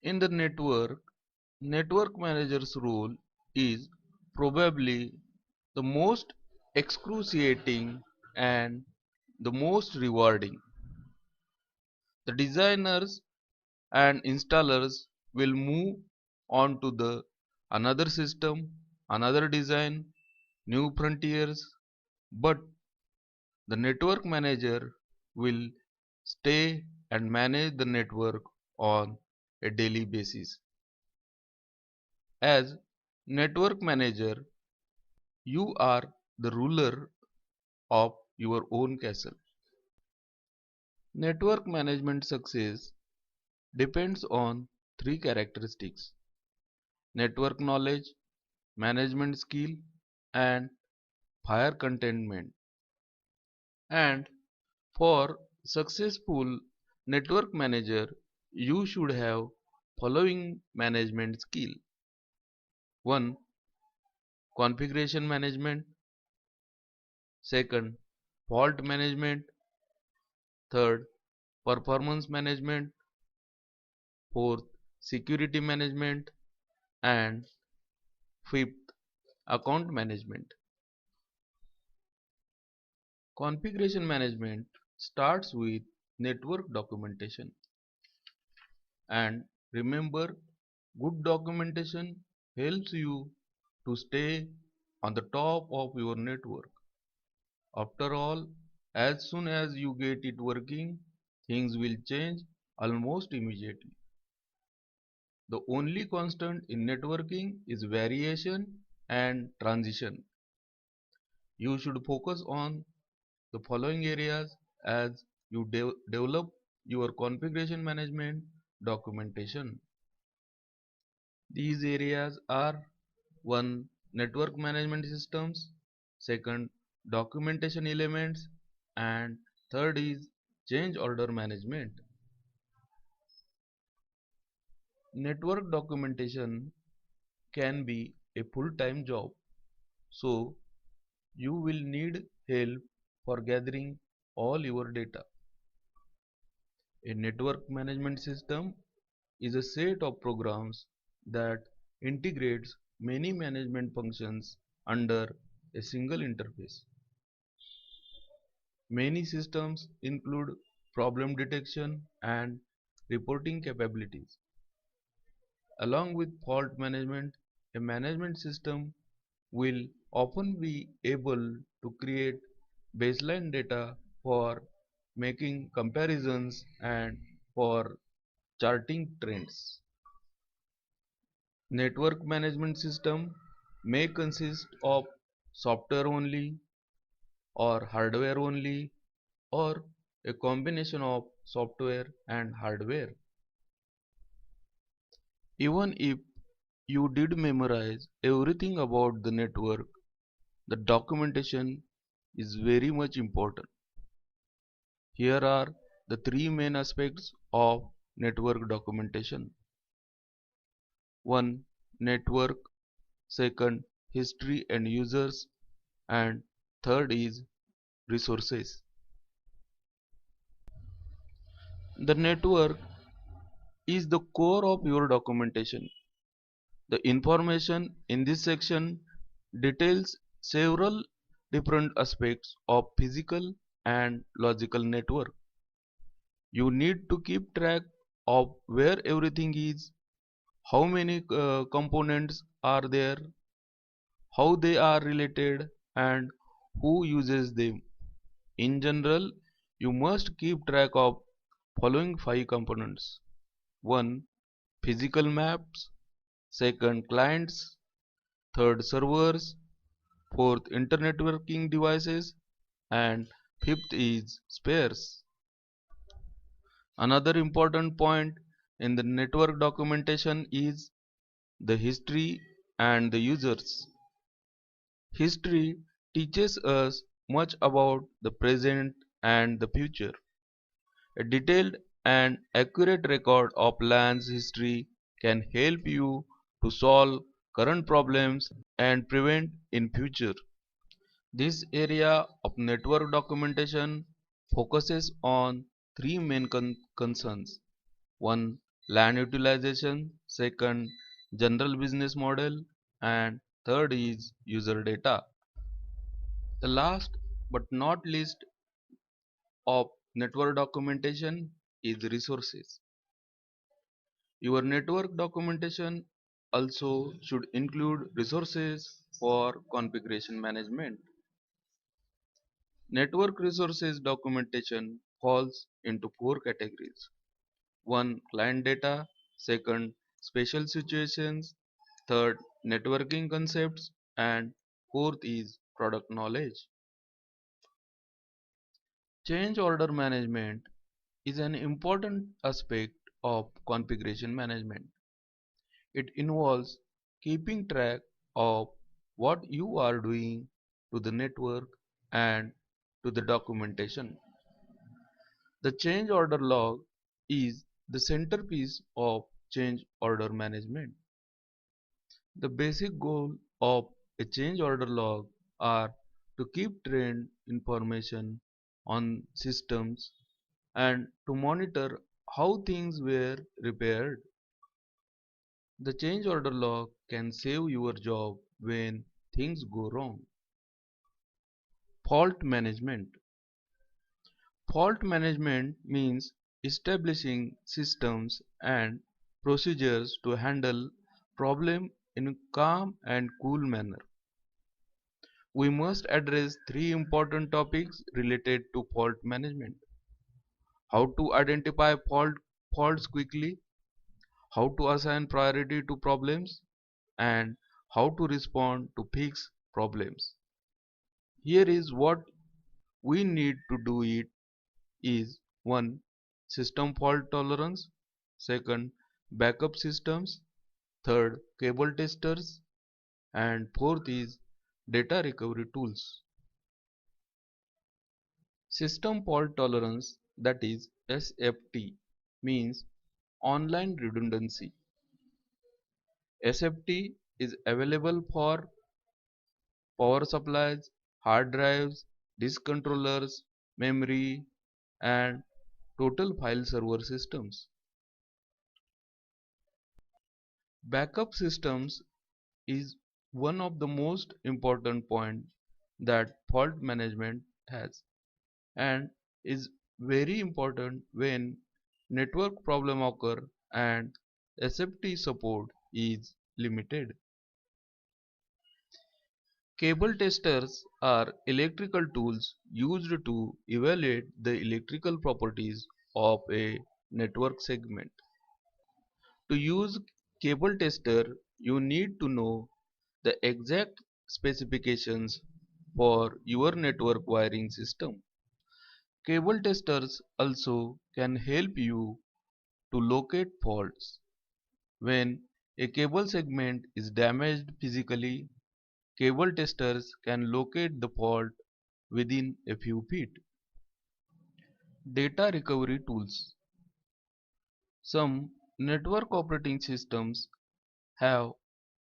In the network manager's role is probably the most excruciating and the most rewarding. The designers and installers will move on to the another system, another design, new frontiers, but the network manager will stay and manage the network on a daily basis. As network manager, you are the ruler of your own castle. Network management success depends on three characteristics: network knowledge, management skill, and fire containment. And for successful network manager, you should have following management skill. 1. Configuration management. Second, fault management. Third, performance management. Fourth, security management. And fifth, account management. Configuration management starts with network documentation. And remember, good documentation helps you to stay on the top of your network. After all, as soon as you get it working, things will change almost immediately. The only constant in networking is variation and transition. You should focus on the following areas as you develop your configuration management documentation. These areas are: 1. Network management systems, 2nd. Documentation elements, and 3rd is change order management. Network documentation can be a full-time job, so you will need help for gathering all your data. A network management system is a set of programs that integrates many management functions under a single interface. Many systems include problem detection and reporting capabilities. Along with fault management, a management system will often be able to create baseline data for making comparisons and for charting trends. Network management system may consist of software only or hardware only or a combination of software and hardware. Even if you did memorize everything about the network, the documentation is very much important. Here are the three main aspects of network documentation. 1. Network. 2nd, history and users, and 3rd is resources. The network is the core of your documentation. The information in this section details several different aspects of physical and logical network. You need to keep track of where everything is, how many components are there, how they are related, and who uses them. In general, you must keep track of following 5 components: 1. Physical maps, 2nd clients, 3rd servers, 4th internetworking devices, and 5th is spares. Another important point in the network documentation is the history and the users. History teaches us much about the present and the future. A detailed and accurate record of LAN's history can help you to solve current problems and prevent in future. This area of network documentation focuses on three main concerns. 1. land utilization, second general business model, and third is user data. The last but not least of network documentation is resources. Your network documentation also should include resources for configuration management. Network resources documentation falls into four categories. One, client data, second, special situations, third, networking concepts, and fourth is product knowledge. Change order management is an important aspect of configuration management. It involves keeping track of what you are doing to the network and to the documentation. The change order log is the centerpiece of change order management. The basic goal of a change order log are to keep trend information on systems and to monitor how things were repaired. The change order log can save your job when things go wrong. Fault management. Fault management means establishing systems and procedures to handle problem in a calm and cool manner. We must address three important topics related to fault management: how to identify faults quickly, how to assign priority to problems, and how to respond to fix problems. Here is what we need to do: it is 1. System fault tolerance, second, backup systems, third, cable testers, and fourth is data recovery tools. System fault tolerance, that is SFT, means online redundancy. SFT is available for power supplies, hard drives, disk controllers, memory, and total file server systems. Backup systems is one of the most important point that fault management has, and is very important when network problem occur and SFT support is limited. Cable testers are electrical tools used to evaluate the electrical properties of a network segment. To use cable tester, you need to know the exact specifications for your network wiring system. Cable testers also can help you to locate faults. When a cable segment is damaged physically, cable testers can locate the fault within a few feet. Data recovery tools. Some network operating systems have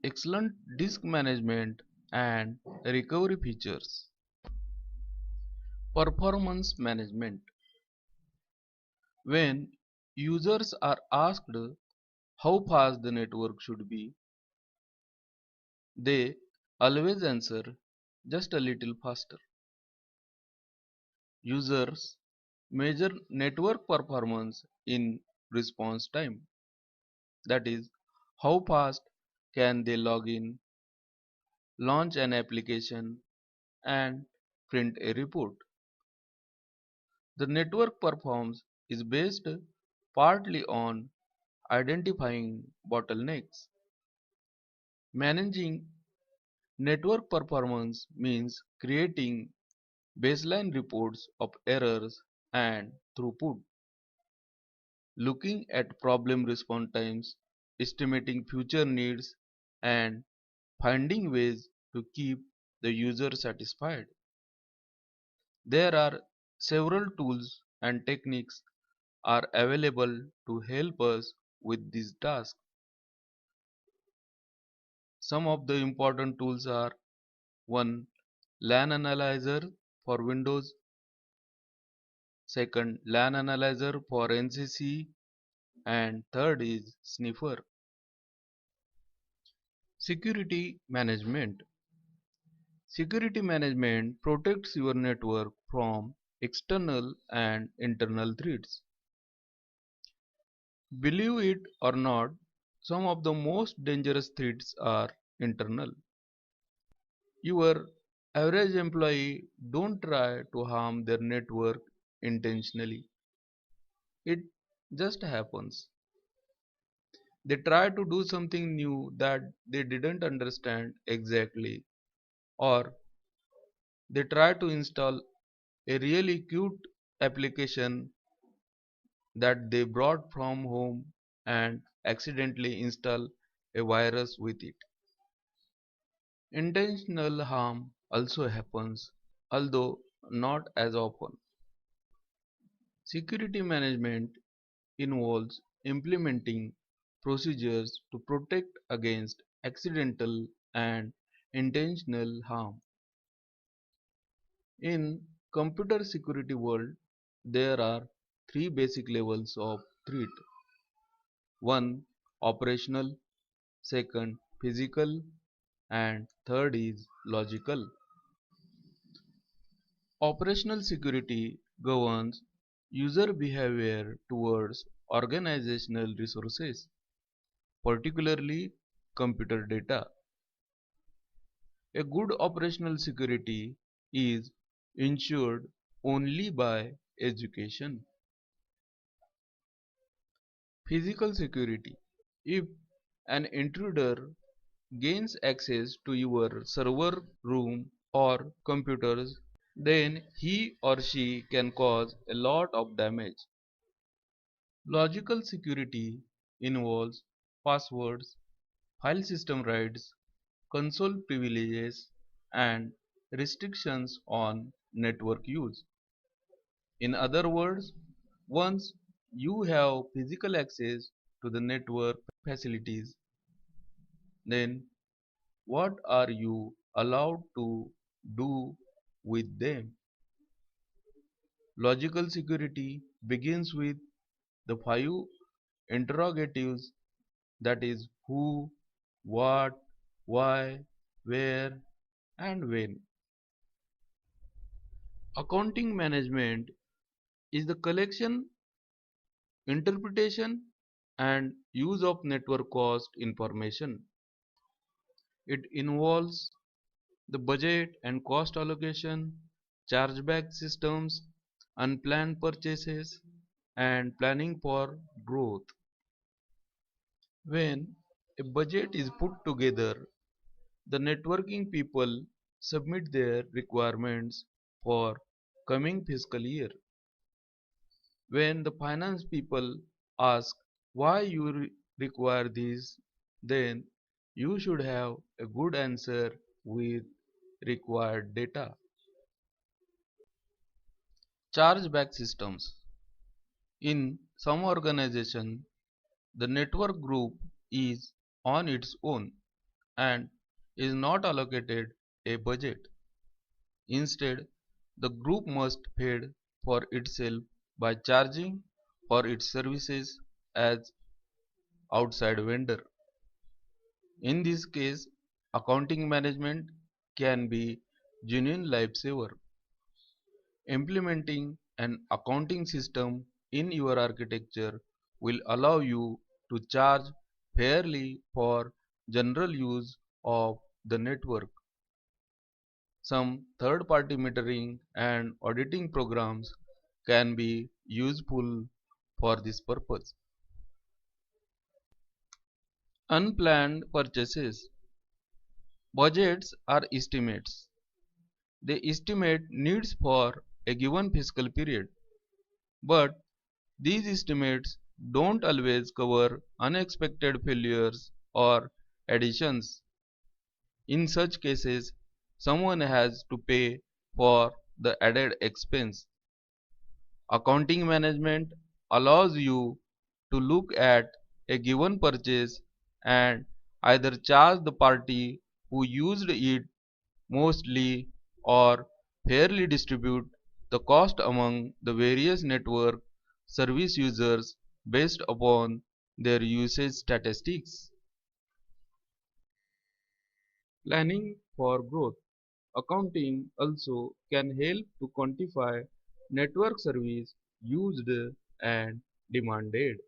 excellent disk management and recovery features. Performance management. When users are asked how fast the network should be, they always answer just a little faster. Users measure network performance in response time. That is, how fast can they log in, launch an application, and print a report. The network performance is based partly on identifying bottlenecks. Managing network performance means creating baseline reports of errors and throughput, looking at problem response times, estimating future needs, and finding ways to keep the user satisfied. There are several tools and techniques are available to help us with this task. Some of the important tools are: 1. LAN Analyzer for Windows, second LAN Analyzer for NCC, and third is sniffer. Security management. Security management protects your network from external and internal threats. Believe it or not, some of the most dangerous threats are internal. Your average employee don't try to harm their network intentionally. It just happens. They try to do something new that they didn't understand exactly, or they try to install a really cute application that they brought from home and accidentally install a virus with it. Intentional harm also happens, although not as often. Security management involves implementing procedures to protect against accidental and intentional harm. In computer security world, there are three basic levels of threat. One, operational, second, physical, and third is logical. Operational security governs user behavior towards organizational resources, particularly computer data. A good operational security is ensured only by education. Physical security. If an intruder gains access to your server room or computers, then he or she can cause a lot of damage. Logical security involves passwords, file system writes, console privileges, and restrictions on network use. In other words, once you have physical access to the network facilities, then what are you allowed to do with them? Logical security begins with the five interrogatives, that is, who, what, why, where, and when. Accounting management is the collection, interpretation, and use of network cost information. It involves the budget and cost allocation, chargeback systems, unplanned purchases, and planning for growth. When a budget is put together, the networking people submit their requirements for coming fiscal year. When the finance people ask why you require this, then you should have a good answer with required data. Chargeback systems. In some organization, the network group is on its own and is not allocated a budget. Instead, the group must pay for itself by charging for its services as outside vendor. In this case, accounting management can be genuine lifesaver. Implementing an accounting system in your architecture will allow you to charge fairly for general use of the network. Some third-party metering and auditing programs can be useful for this purpose. Unplanned purchases. Budgets are estimates. They estimate needs for a given fiscal period, but these estimates don't always cover unexpected failures or additions. In such cases, someone has to pay for the added expense. Accounting management allows you to look at a given purchase and either charge the party who used it mostly or fairly distribute the cost among the various network service users based upon their usage statistics. Planning for growth. Accounting also can help to quantify network service used and demanded.